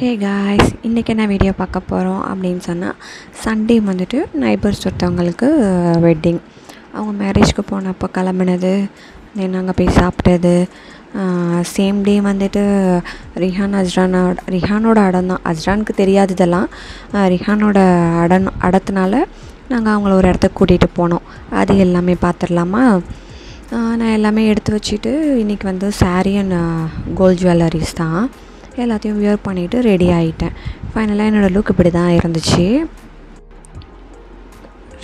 Hey guys, இன்றைக்கி என்ன video பார்க்க போகிறோம் அப்படின்னு சொன்னால், சண்டே வந்துட்டு நைபர்ஸ் ஒருத்தவங்களுக்கு வெட்டிங். அவங்க மேரேஜ்க்கு போனப்போ கிளம்புனது, தென் அங்கே போய் சாப்பிட்டது. சேம் டே வந்துட்டு ரிஹானோட அடம் தான். அஜ்ரானுக்கு தெரியாது இதெல்லாம். ரிஹானோட அடத்தினால நாங்கள் அவங்கள ஒரு இடத்துக்கு கூட்டிகிட்டு போனோம். அது எல்லாமே பார்த்துடலாமா? நான் எல்லாமே எடுத்து வச்சுட்டு இன்றைக்கி வந்து சாரீ அண்ட் கோல்ட் ஜுவல்லரிஸ் தான் எல்லாத்தையும் வியர் பண்ணிவிட்டு ரெடி ஆகிட்டேன். ஃபைனலாக என்னோடய லுக் இப்படி தான் இருந்துச்சு.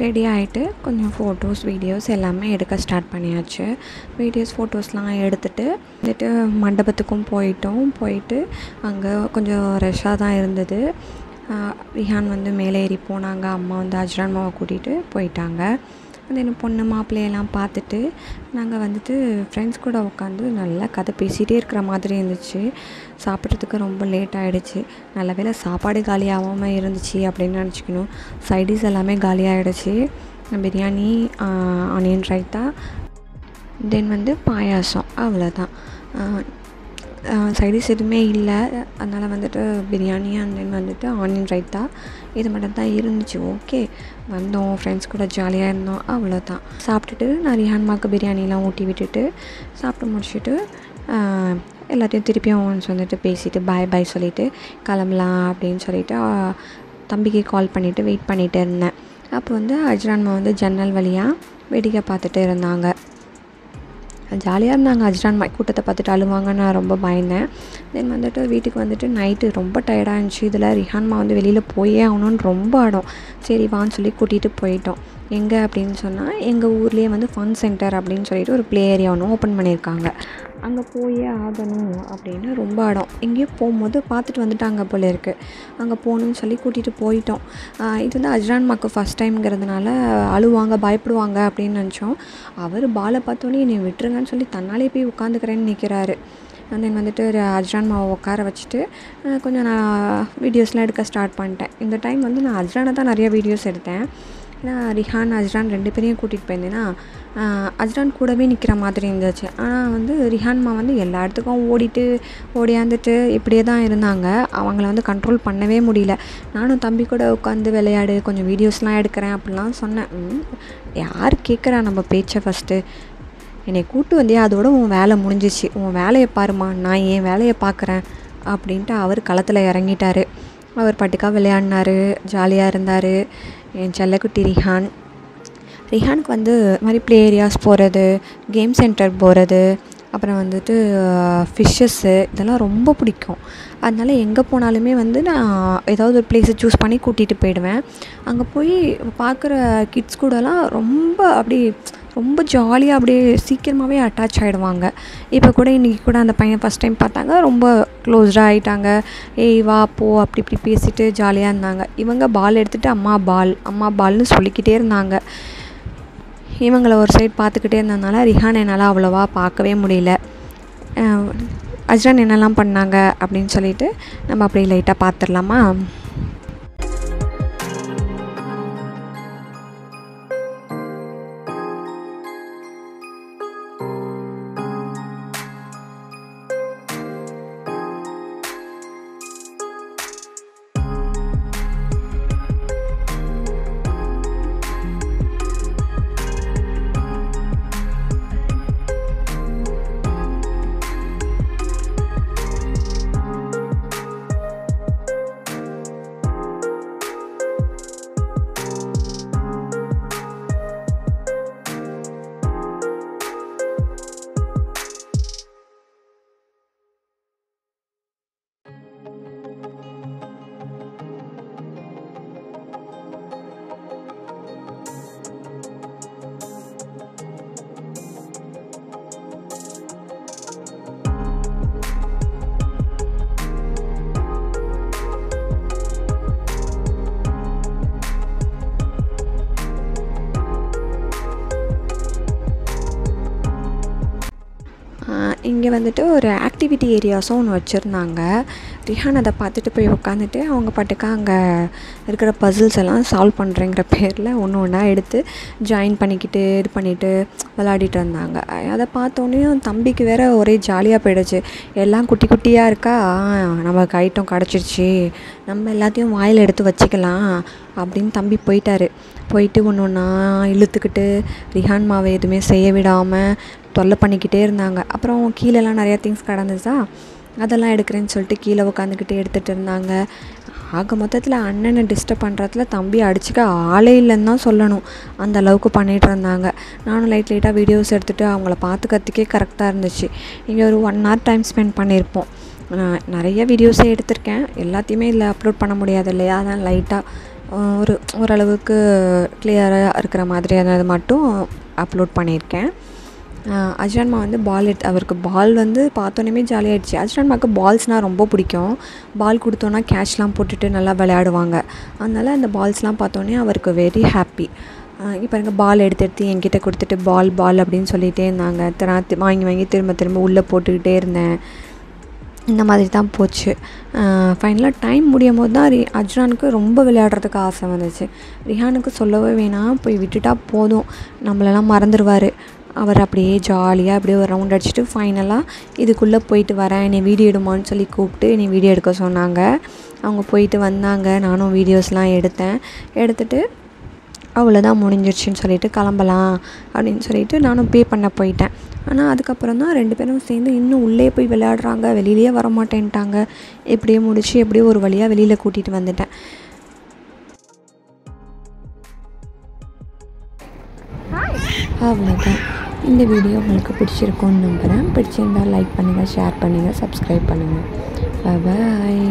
ரெடி ஆகிட்டு கொஞ்சம் ஃபோட்டோஸ் வீடியோஸ் எல்லாமே எடுக்க ஸ்டார்ட் பண்ணியாச்சு. வீடியோஸ் ஃபோட்டோஸ்லாம் எடுத்துகிட்டு வந்துட்டு மண்டபத்துக்கும் போயிட்டு அங்கே கொஞ்சம் ரஷ்ஷாக தான் இருந்தது. ரிஹான் வந்து மேலே ஏறி போனாங்க. அம்மா வந்து அஜ்ரான் மாவை கூட்டிகிட்டு போயிட்டாங்க. தென் பொண்ணு மாப்பிள்ளையெல்லாம் பார்த்துட்டு நாங்கள் வந்துட்டு ஃப்ரெண்ட்ஸ் கூட உட்காந்து நல்லா கதை பேசிகிட்டே இருக்கிற மாதிரி இருந்துச்சு. சாப்பிட்றதுக்கு ரொம்ப லேட் ஆகிடுச்சு. நல்ல வேளை சாப்பாடு காலியாகாமல் இருந்துச்சு அப்படின்னு நினச்சிக்கணும். சைடிஸ் எல்லாமே காலியாகிடுச்சு. பிரியாணி, ஆனியன் ரைத்தா, தென் வந்து பாயாசம், அவ்வளோதான். சைடிஸ் எதுவுமே இல்லை. அதனால் வந்துட்டு பிரியாணி அண்ட் தென் வந்துட்டு ஆனியன் ரைத்தா இது மட்டும் தான் இருந்துச்சு. ஓகே, வந்தோம், ஃப்ரெண்ட்ஸ் கூட ஜாலியாக இருந்தோம், அவ்வளோதான். சாப்பிட்டுட்டு நான் ரிஹான்மாக்கு பிரியாணிலாம் ஊட்டி விட்டுட்டு சாப்பிட்டு முடிச்சுட்டு எல்லாத்தையும் திருப்பியும் ஒன்ஸ் வந்துட்டு பேசிவிட்டு பாய் சொல்லிவிட்டு கிளம்பலாம் அப்படின்னு சொல்லிவிட்டு தம்பிக்கு கால் பண்ணிவிட்டு வெயிட் பண்ணிகிட்டு இருந்தேன். அப்போ வந்து அஜ்ரான்மா வந்து ஜன்னல் வழியாக வேடிக்கை பார்த்துட்டு இருந்தாங்க. ஜாலியாக இருந்தாங்க. அஜ்ரான் கூட்டத்தை பார்த்துட்டு அழுவாங்கன்னு நான் ரொம்ப பயந்தேன். தென் வந்துட்டு வீட்டுக்கு வந்துட்டு நைட்டு ரொம்ப டயர்டாக இருந்துச்சு. இதில் ரிஹான்மா வந்து வெளியில் போயே ஆகணும்னு ரொம்ப ஆடும். சரி வான்னு சொல்லி கூட்டிகிட்டு போயிட்டோம். எங்கே அப்படின்னு சொன்னால், எங்கள் ஊர்லேயே வந்து ஃபன் சென்டர் அப்படின்னு சொல்லிட்டு ஒரு ப்ளே ஏரியா ஒன்று ஓப்பன் பண்ணியிருக்காங்க. அங்கே போயே ஆகணும் அப்படின்னு ரொம்ப ஆடும். எங்கேயோ போகும்போது பார்த்துட்டு வந்துட்டாங்க போல இருக்குது. அங்கே போகணுன்னு சொல்லி கூட்டிகிட்டு போயிட்டோம். இது வந்து அஜ்ரான்மாக்கு ஃபஸ்ட் டைம்ங்கிறதுனால அழுவாங்க, பயப்படுவாங்க அப்படின்னு நினச்சோம். அவர் பாலை பார்த்தோன்னே என்னை விட்டுருங்கன்னு சொல்லி தன்னாலே போய் உட்காந்துக்கிறேன்னு நிற்கிறாரு. தென் வந்துட்டு அஜ்ரான்மாவை உட்கார வச்சுட்டு கொஞ்சம் நான் வீடியோஸ்லாம் எடுக்க ஸ்டார்ட் பண்ணிட்டேன். இந்த டைம் வந்து நான் அஜ்ரானை தான் நிறைய வீடியோஸ் எடுத்தேன். ஏன்னா ரிஹான் அஜ்ரான் 2 பேரையும் கூட்டிகிட்டு போயிருந்தேன்னா அஜ்ரான் கூடவே நிற்கிற மாதிரி இருந்துச்சு. ஆனால் வந்து ரிஹான்மா வந்து எல்லா இடத்துக்கும் ஓடியாந்துட்டு இப்படியே தான் இருந்தாங்க. அவங்கள வந்து கண்ட்ரோல் பண்ணவே முடியல. நானும் தம்பி கூட உட்காந்து விளையாடு, கொஞ்சம் வீடியோஸ்லாம் எடுக்கிறேன் அப்படிலாம் சொன்னேன். யார் கேட்குறா நம்ம பேச்சை? ஃபஸ்ட்டு என்னை கூட்டு வந்தியா, அதோட உன் வேலை முடிஞ்சிச்சு, உன் வேலையை பாருமா, நான் என் வேலையை பார்க்குறேன் அப்படின்ட்டு அவர் களத்தில் இறங்கிட்டார். அவர் பாட்டுக்காக விளையாடினார், ஜாலியாக இருந்தார். என் செல்லக்குட்டி ரிஹானுக்கு வந்து இது மாதிரி ப்ளே ஏரியாஸ் போகிறது, கேம் சென்டர் போகிறது, அப்புறம் வந்துட்டு ஃபிஷ்ஷஸ்ஸு இதெல்லாம் ரொம்ப பிடிக்கும். அதனால எங்கே போனாலுமே வந்து நான் ஏதாவது ஒரு ப்ளேஸை சூஸ் பண்ணி கூட்டிகிட்டு போயிடுவேன். அங்கே போய் பார்க்குற கிட்ஸ் கூடலாம் ரொம்ப ஜாலியாக அப்படியே சீக்கிரமாகவே அட்டாச் ஆகிடுவாங்க. இப்போ கூட இன்றைக்கி கூட அந்த பையன் ஃபஸ்ட் டைம் பார்த்தாங்க, ரொம்ப க்ளோஸ்டாக ஆகிட்டாங்க. ஏய் வா போ அப்படி இப்படி பேசிட்டு ஜாலியாக இருந்தாங்க. இவங்க பால் எடுத்துகிட்டு அம்மா பால்னு சொல்லிக்கிட்டே இருந்தாங்க. இவங்கள ஒரு சைடு பார்த்துக்கிட்டே இருந்ததுனால ரிஹான் என்னால் அவ்வளோவா பார்க்கவே முடியல. அஜ்ரான் என்னெல்லாம் பண்ணாங்க அப்படின்னு சொல்லிட்டு நம்ம அப்படியே லைட்டாக பார்த்துடலாமா? இங்கே வந்துட்டு ஒரு ஆக்டிவிட்டி ஏரியாஸும் ஒன்று வச்சுருந்தாங்க. ரிஹான் அதை பார்த்துட்டு போய் உட்காந்துட்டு அவங்க பாட்டுக்கு அங்கே இருக்கிற பசில்ஸ் எல்லாம் சால்வ் பண்ணுறேங்கிற பேரில் ஒன்று ஒன்றா எடுத்து ஜாயின் பண்ணிக்கிட்டு இது பண்ணிவிட்டு விளையாடிட்டு இருந்தாங்க. அதை பார்த்தோன்னே தம்பிக்கு வேறு ஒரே ஜாலியாக போயிடுச்சு. எல்லாம் குட்டி குட்டியாக இருக்கா, நமக்கு ஐட்டம் கிடச்சிருச்சு, நம்ம எல்லாத்தையும் வாயில் எடுத்து வச்சுக்கலாம் அப்படின்னு தம்பி போயிட்டு ஒன்று ஒன்றா இழுத்துக்கிட்டு ரிஹான் மாவை எதுவுமே செய்ய விடாமல் தொல்லை பண்ணிக்கிட்டே இருந்தாங்க. அப்புறம் கீழெல்லாம் நிறையா திங்ஸ் கிடந்துச்சா, அதெல்லாம் எடுக்கிறேன்னு சொல்லிட்டு கீழே உட்காந்துக்கிட்டு எடுத்துகிட்டு இருந்தாங்க. ஆக மொத்தத்தில் அண்ணனை டிஸ்டர்ப் பண்ணுறதுல தம்பி அடிச்சுக்க ஆளே இல்லைன்னு தான் சொல்லணும். அந்த அளவுக்கு பண்ணிகிட்டு இருந்தாங்க. நானும் லைட்டாக வீடியோஸ் எடுத்துகிட்டு அவங்கள பார்த்துக்கிறதுக்கே கரெக்டாக இருந்துச்சு. இங்கே ஒரு 1 hour டைம் ஸ்பெண்ட் பண்ணியிருப்போம். நான் நிறைய வீடியோஸே எடுத்திருக்கேன், எல்லாத்தையுமே இதில் அப்லோட் பண்ண முடியாது இல்லையா, அதான் லைட்டாக ஓரளவுக்கு கிளியராக இருக்கிற மாதிரியானது மட்டும் அப்லோட் பண்ணியிருக்கேன். அஜ்ரான்மா வந்து அவருக்கு பால் வந்து பார்த்தோன்னே ஜாலியாகிடுச்சு. அஜ்ரான்மாவுக்கு பால்ஸ்னால் ரொம்ப பிடிக்கும். பால் கொடுத்தோன்னா கேட்ச்லாம் போட்டுட்டு நல்லா விளையாடுவாங்க. அதனால் அந்த பால்ஸ்லாம் பார்த்தோன்னே அவருக்கு வெரி ஹாப்பி. இப்போ எனக்கு பால் எடுத்து என்கிட்ட கொடுத்துட்டு பால் அப்படின்னு சொல்லிகிட்டே இருந்தாங்க. வாங்கி திரும்ப உள்ளே போட்டுக்கிட்டே இருந்தேன். இந்த மாதிரி தான் போச்சு. ஃபைனலாக டைம் முடியும் போது தான் அஜ்ரானுக்கு ரொம்ப விளையாடுறதுக்கு ஆசை வந்துச்சு. ரிஹானுக்கு சொல்லவே வேணாம், போய் விட்டுட்டா போதும், நம்மளெல்லாம் மறந்துடுவார். அவர் அப்படியே ஜாலியாக அப்படியே ஒரு ரவுண்ட் அடிச்சுட்டு ஃபைனலாக இதுக்குள்ளே போயிட்டு வரேன், என்னை வீடியோ எடுமான்னு சொல்லி கூப்பிட்டு என்னை வீடியோ எடுக்க சொன்னாங்க. அவங்க போயிட்டு வந்தாங்க. நானும் வீடியோஸ்லாம் எடுத்துட்டு அவ்வளோதான் முடிஞ்சிருச்சுன்னு சொல்லிட்டு கிளம்பலாம் அப்படின்னு சொல்லிட்டு நானும் பே பண்ண போயிட்டேன். ஆனால் அதுக்கப்புறம் தான் 2 பேரும் சேர்ந்து இன்னும் உள்ளே போய் விளையாடுறாங்க, வெளியிலே வரமாட்டேன்ட்டாங்க. எப்படியோ ஒரு வழியாக வெளியில் கூட்டிகிட்டு வந்துட்டேன். அவ்வளோதான். இந்த வீடியோ உங்களுக்கு பிடிச்சிருக்கும்னு நம்புகிறேன். பிடிச்சிருந்தால் லைக் பண்ணுங்கள், ஷேர் பண்ணுங்கள், சப்ஸ்கிரைப் பண்ணுங்கள். பாய்.